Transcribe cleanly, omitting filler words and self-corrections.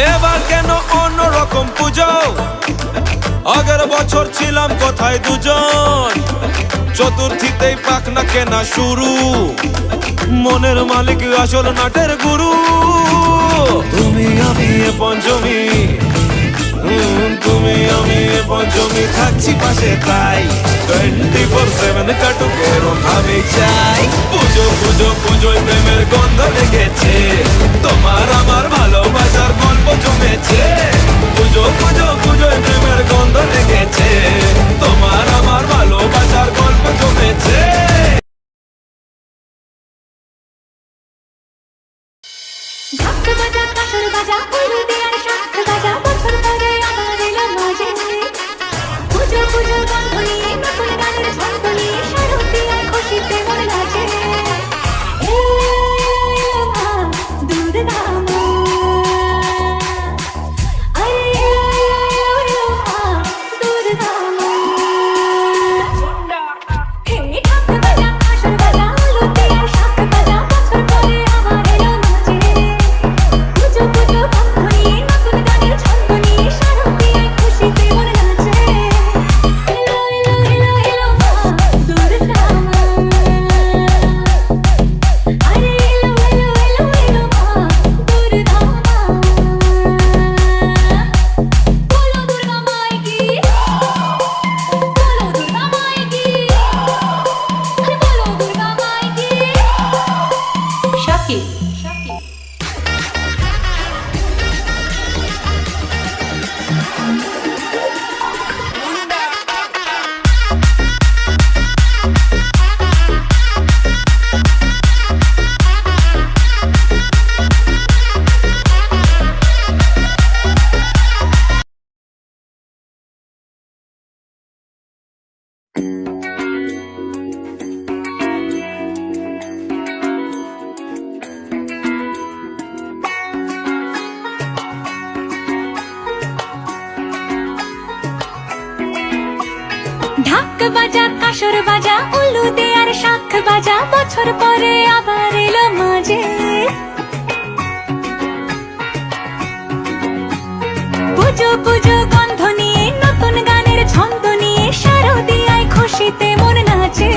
এবার কেন অন্যরকম পুজো? আগের বছর ছিলাম কোথায় দুজন, চতুর্থীতেই পাখনা কেনা শুরু। মনের মালিক আসল নাটের গুরু। তুমি আমি এ পঞ্চমী, তুমি আমি এ পঞ্চমী থাকছি পাশে, তাই 24/7 কাটুক এরম ভাবে চাই। পুজো পুজো পুজোয় প্রেমের গন্ধ লেগেছে, তোমার আমার ভালোবাসার গল্প জমেছে। পুজো পুজো পুজোয় প্রেমের গন্ধ লেগেছে, তোমার আমার ভালোবাসার গল্প জমেছে। ঢাক বাজা কাঁসর বাজা হলুদে আর শাঁখ বাজা, বছর পরে আবার এলো মাঝে। পুজো পুজো গন্ধ নিয়ে নতুন গানের ছন্দ নিয়ে শারদী আর খুশিতে মন নাচে। এলো মা দুর্গা মা, আরে এলো মা দুর্গা মা। হে ঢাক বাজা কাঁসর বাজা হলুদে আর শাঁখ বাজা, বছর পরে আবার এলো মাঝে। পুজো পুজো গন্ধ নিয়ে নতুন গানের ছন্দ নিয়ে শারদী আর খুশিতে মন নাচে। এলো এলো এলো এলো মা দুর্গা মা, আরে এলো এলো এলো এলো মা দুর্গা মা। বলো দুর্গা মাই কি, বলো দুর্গা মাই কি, আরে বলো দুর্গা মাই কি। শাকিব ঢাক বাজা কাঁসর বাজা উলুদে আর শাঁখ বাজা, বছর পরে আবার এলো মাঝে। পুজো পুজো গন্ধ নিয়ে নতুন গানের ছন্দ নিয়ে শারদী আয় খুশিতে মন নাচে।